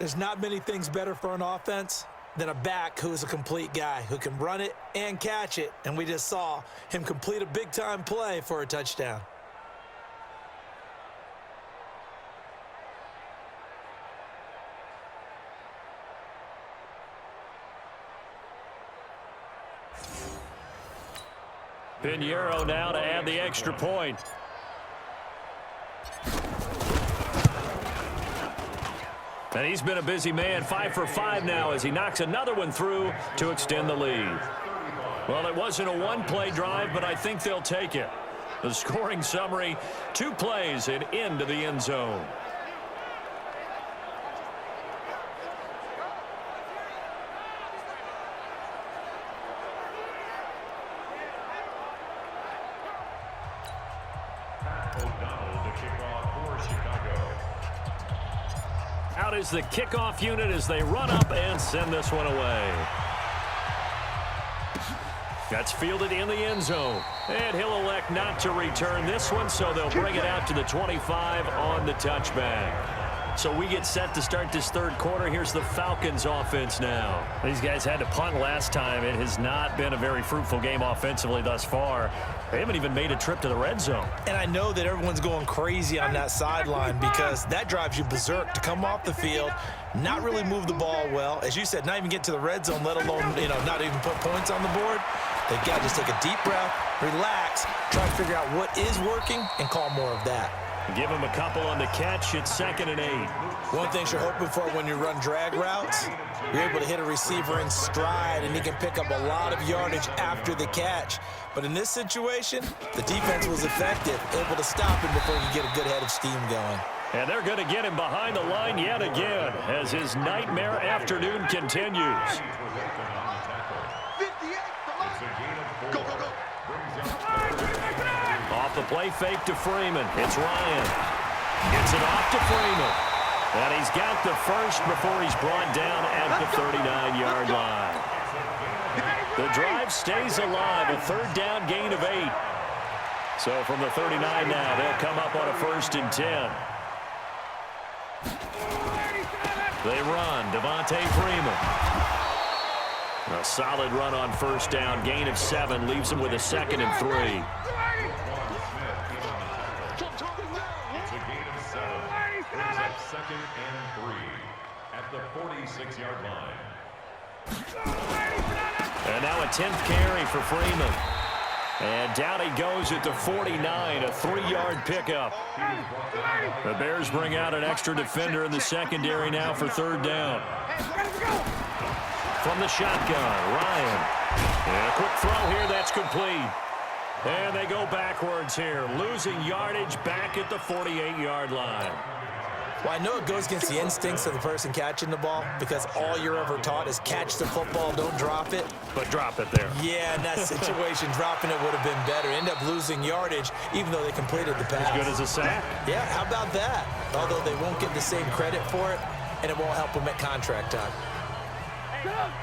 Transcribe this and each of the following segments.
There's not many things better for an offense than a back who's a complete guy, who can run it and catch it. And we just saw him complete a big-time play for a touchdown. Pinheiro now to add the extra point. And he's been a busy man, 5 for 5 now as he knocks another one through to extend the lead. Well, it wasn't a one-play drive, but I think they'll take it. The scoring summary, 2 plays and into the end zone. Out is the kickoff unit as they run up and send this one away. That's fielded in the end zone. And he'll elect not to return this one, so they'll bring it out to the 25 on the touchback. So we get set to start this third quarter. Here's the Falcons offense now. These guys had to punt last time. It has not been a very fruitful game offensively thus far. They haven't even made a trip to the red zone. And I know that everyone's going crazy on that sideline because that drives you berserk to come off the field, not really move the ball well. As you said, not even get to the red zone, let alone, not even put points on the board. They've got to just take a deep breath, relax, try to figure out what is working, and call more of that. Give him a couple on the catch. It's 2nd and 8. One thing you're hoping for when you run drag routes, you're able to hit a receiver in stride, and he can pick up a lot of yardage after the catch. But in this situation, the defense was effective, able to stop him before you get a good head of steam going. And they're going to get him behind the line yet again as his nightmare afternoon continues. Off the play fake to Freeman. It's Ryan. Gets it off to Freeman. And he's got the first before he's brought down at the 39-yard line. The drive stays alive. A 3rd down gain of 8. So from the 39 now, they'll come up on a 1st and 10. They run. Devontae Freeman. A solid run on 1st down. Gain of 7 leaves him with a 2nd and 3. It's a gain of 7. Brings up 2nd and 3 at the 46-yard line. And now a 10th carry for Freeman. And down he goes at the 49, a 3-yard pickup. The Bears bring out an extra defender in the secondary now for 3rd down. From the shotgun, Ryan. And a quick throw here, that's complete. And they go backwards here, losing yardage back at the 48-yard line. Well, I know it goes against the instincts of the person catching the ball because all you're ever taught is catch the football, don't drop it. But drop it there. Yeah, in that situation, dropping it would have been better. End up losing yardage even though they completed the pass. As good as a sack? Yeah, how about that? Although they won't get the same credit for it, and it won't help them at contract time.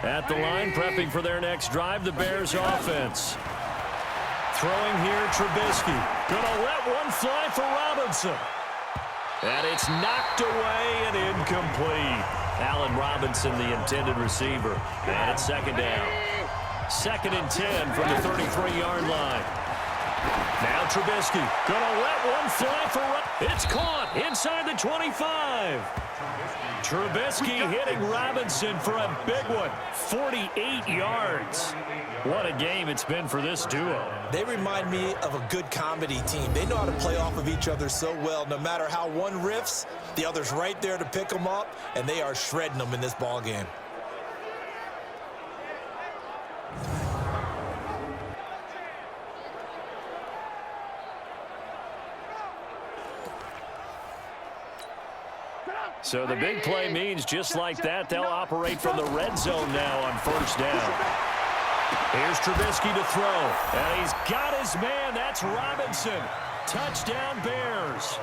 At the line, prepping for their next drive, the Bears offense. Throwing here, Trubisky. Gonna let one fly for Robinson. And it's knocked away and incomplete. Allen Robinson, the intended receiver. And it's 2nd down. 2nd and 10 from the 33-yard line. Now Trubisky. Gonna let one fly for It's caught inside the 25. Trubisky hitting Robinson for a big one. 48 yards. What a game it's been for this duo. They remind me of a good comedy team. They know how to play off of each other so well. No matter how one riffs, the other's right there to pick them up, and they are shredding them in this ball game. So the big play means just like that, they'll operate from the red zone now on 1st down. Here's Trubisky to throw. And he's got his man. That's Robinson. Touchdown Bears.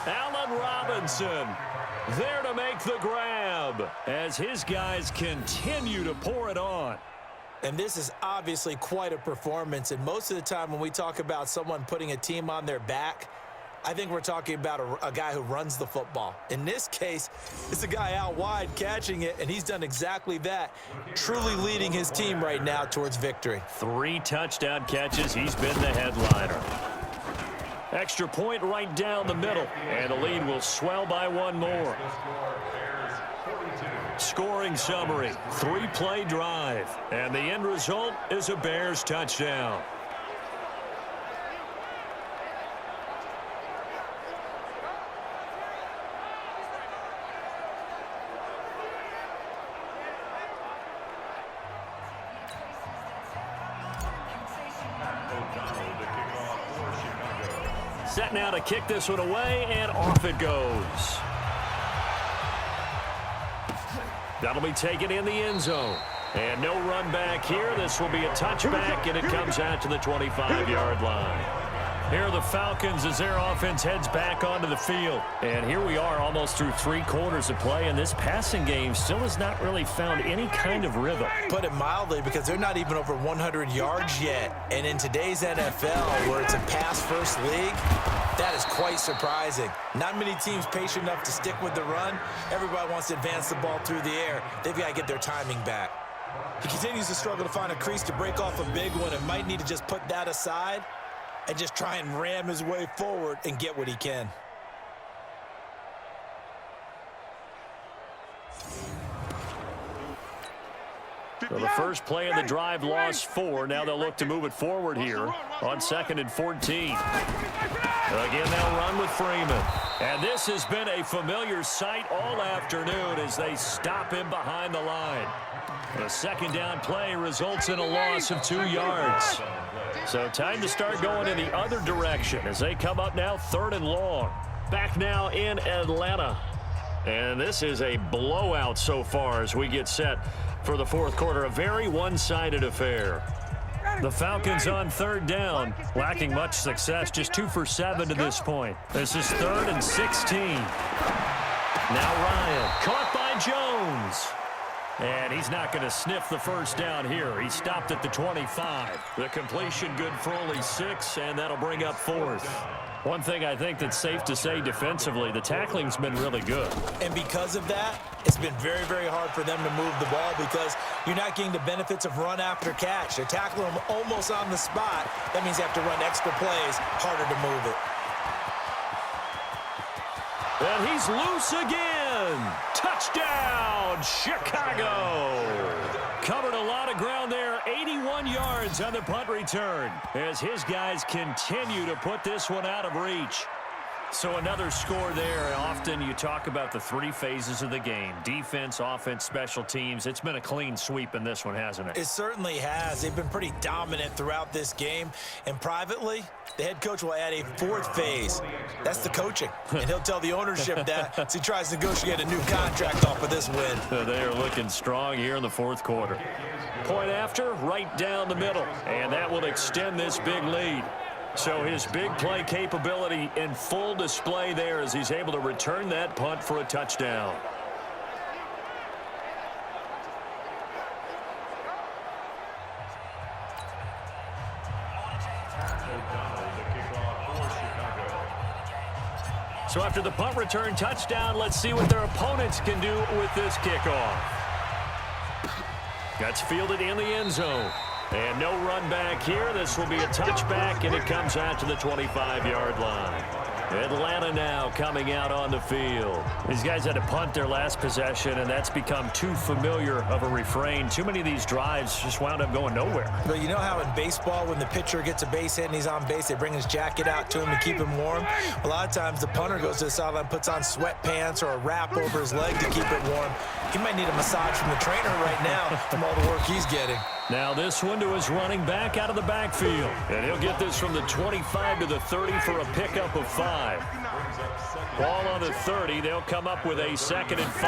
Allen Robinson there to make the grab as his guys continue to pour it on. And this is obviously quite a performance. And most of the time when we talk about someone putting a team on their back, I think we're talking about a guy who runs the football. In this case, it's a guy out wide catching it, and he's done exactly that, truly leading his team right now towards victory. 3 touchdown catches. He's been the headliner. Extra point right down the middle, and the lead will swell by 1 more. Scoring summary, 3-play drive, and the end result is a Bears touchdown. Set now to kick this one away, and off it goes. That'll be taken in the end zone. And no run back here. This will be a touchback, and it comes out to the 25-yard line. Here are the Falcons as their offense heads back onto the field. And here we are almost through 3 quarters of play, and this passing game still has not really found any kind of rhythm. Put it mildly, because they're not even over 100 yards yet. And in today's NFL, where it's a pass-first league, that is quite surprising. Not many teams patient enough to stick with the run. Everybody wants to advance the ball through the air. They've got to get their timing back. He continues to struggle to find a crease to break off a big one and might need to just put that aside and just try and ram his way forward and get what he can. So the first play of the drive lost 4. Now they'll look to move it forward here on 2nd and 14. Again, they'll run with Freeman. And this has been a familiar sight all afternoon as they stop him behind the line. The second down play results in a loss of 2 yards. So time to start going in the other direction as they come up now 3rd and long. Back now in Atlanta. And this is a blowout so far as we get set for the 4th quarter. A very one-sided affair. The Falcons on 3rd down, lacking much success, just 2 for 7 to this point. This is 3rd and 16. Now Ryan, caught by Jones. And he's not going to sniff the first down here. He stopped at the 25. The completion good for only 6, and that'll bring up 4th. One thing I think that's safe to say defensively, the tackling's been really good. And because of that, it's been very, very hard for them to move the ball because you're not getting the benefits of run after catch. They're tackling them almost on the spot. That means you have to run extra plays, harder to move it. And he's loose again. Touchdown, Chicago. Covered a lot of ground there. 81 yards on the punt return as his guys continue to put this one out of reach. So another score there. Often you talk about the 3 phases of the game. Defense, offense, special teams. It's been a clean sweep in this one, hasn't it? It certainly has. They've been pretty dominant throughout this game. And privately, the head coach will add a 4th phase. That's the coaching. And he'll tell the ownership that as he tries to negotiate a new contract off of this win. They are looking strong here in the 4th quarter. Point after, right down the middle. And that will extend this big lead. So his big play capability in full display there as he's able to return that punt for a touchdown. So after the punt return touchdown, let's see what their opponents can do with this kickoff. That's fielded in the end zone. And no run back here. This will be a touchback, and it comes out to the 25-yard line. Atlanta now coming out on the field. These guys had to punt their last possession, and that's become too familiar of a refrain. Too many of these drives just wound up going nowhere. But you know how in baseball, when the pitcher gets a base hit and he's on base, they bring his jacket out to him to keep him warm? A lot of times the punter goes to the sideline, puts on sweatpants or a wrap over his leg to keep it warm. He might need a massage from the trainer right now from all the work he's getting. Now this one to his running back out of the backfield. And he'll get this from the 25 to the 30 for a pickup of 5. Ball on the 30. They'll come up with a 2nd and 5.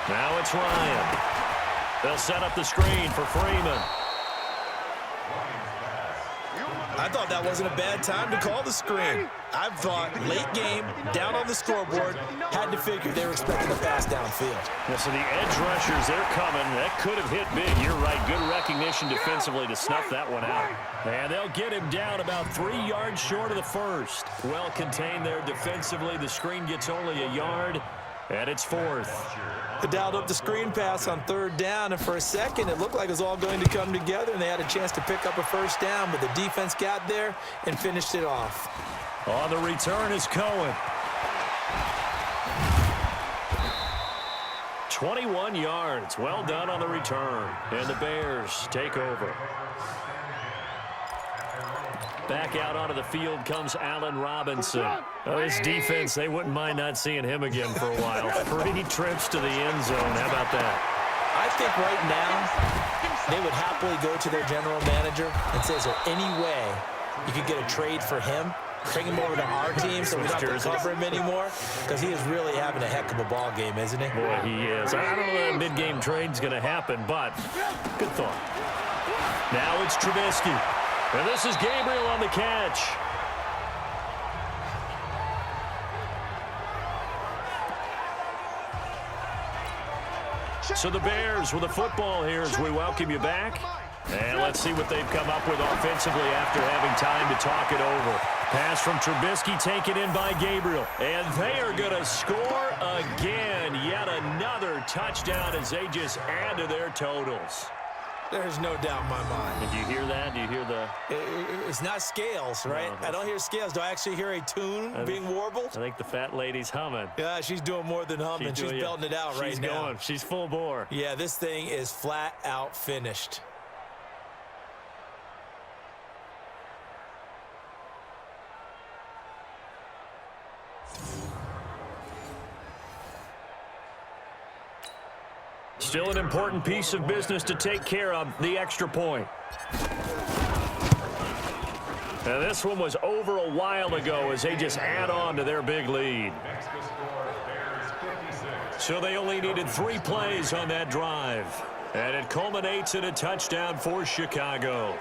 Now it's Ryan. They'll set up the screen for Freeman. I thought that wasn't a bad time to call the screen. I thought late game, down on the scoreboard, had to figure they were expecting a pass downfield. Yeah, so the edge rushers, they're coming. That could have hit big. You're right. Good recognition defensively to snuff that one out. And they'll get him down about 3 yards short of the first. Well contained there defensively. The screen gets only a yard, and it's 4th. They dialed up the screen pass on 3rd down, and for a second it looked like it was all going to come together, and they had a chance to pick up a first down, but the defense got there and finished it off. On the return is Cohen. 21 yards. Well done on the return. And the Bears take over. Back out onto the field comes Allen Robinson. This defense, they wouldn't mind not seeing him again for a while. 3 trips to the end zone. How about that? I think right now they would happily go to their general manager and say, is there any way you could get a trade for him? Bring him over to our team so we don't have to cover him anymore? Because he is really having a heck of a ball game, isn't he? Boy, he is. I don't know that mid-game trade's going to happen, but good thought. Now it's Trubisky. And this is Gabriel on the catch. So the Bears with the football here as we welcome you back. And let's see what they've come up with offensively after having time to talk it over. Pass from Trubisky taken in by Gabriel. And they are going to score again. Yet another touchdown as they just add to their totals. There's no doubt in my mind. And do you hear that? Do you hear the... It's not scales, right? No, I don't hear scales. Do I actually hear a tune being warbled? I think the fat lady's humming. Yeah, she's doing more than humming. She's belting it out right now. She's going. She's full bore. Yeah, this thing is flat out finished. Still an important piece of business to take care of, the extra point. Now this one was over a while ago as they just add on to their big lead. So they only needed 3 plays on that drive. And it culminates in a touchdown for Chicago.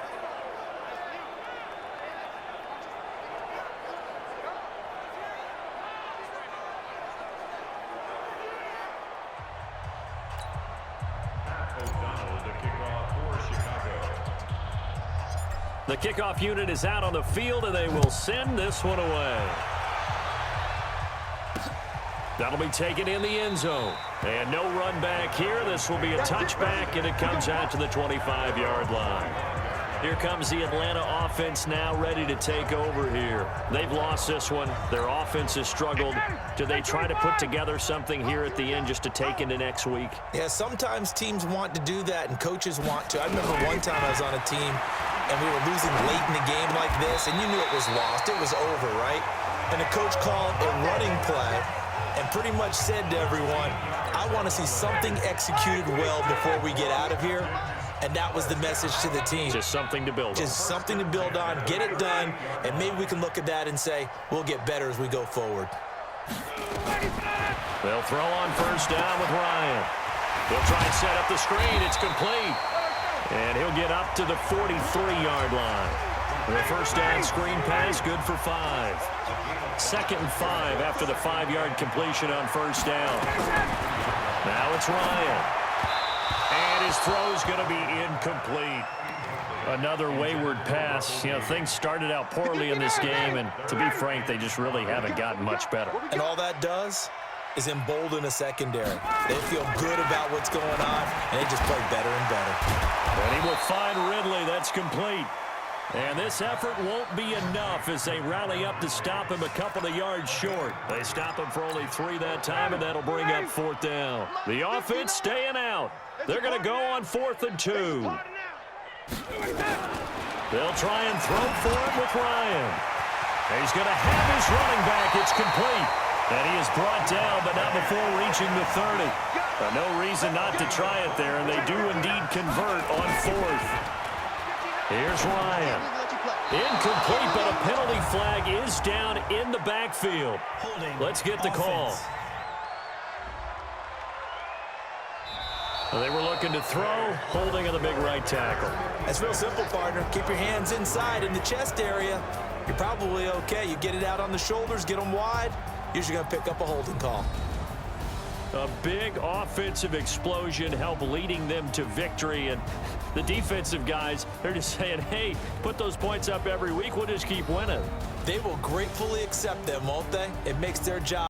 The kickoff unit is out on the field, and they will send this one away. That'll be taken in the end zone. And no run back here. This will be a touchback, and it comes out to the 25-yard line. Here comes the Atlanta offense now ready to take over here. They've lost this one. Their offense has struggled. Do they try to put together something here at the end just to take into next week? Yeah, sometimes teams want to do that, and coaches want to. I remember one time I was on a team, and we were losing late in the game like this, and you knew it was lost. It was over, right? And the coach called a running play and pretty much said to everyone, I want to see something executed well before we get out of here. And that was the message to the team. Just something to build on. Just something to build on, get it done, and maybe we can look at that and say, we'll get better as we go forward. They'll throw on first down with Ryan. They'll try and set up the screen. It's complete. And he'll get up to the 43-yard line. The first down screen pass, good for 5. 2nd and 5 after the 5-yard completion on first down. Now it's Ryan. And his throw's going to be incomplete. Another wayward pass. You know, things started out poorly in this game, and to be frank, they just really haven't gotten much better. And all that does is embolden a secondary. They feel good about what's going on, and they just play better and better. And he will find Ridley. That's complete. And this effort won't be enough as they rally up to stop him a couple of yards short. They stop him for only 3 that time, and that'll bring up 4th down. The offense staying out. They're going to go on 4th and 2. They'll try and throw for him with Ryan. He's going to have his running back. It's complete. And he is brought down, but not before reaching the 30. No reason not to try it there, and they do indeed convert on 4th. Here's Ryan. Incomplete, but a penalty flag is down in the backfield. Let's get the call. Well, they were looking to throw, holding on the big right tackle. That's real simple, partner. Keep your hands inside in the chest area. You're probably okay. You get it out on the shoulders, get them wide. Usually going to pick up a holding call. A big offensive explosion helped leading them to victory. And the defensive guys, they're just saying, hey, put those points up every week. We'll just keep winning. They will gratefully accept them, won't they? It makes their job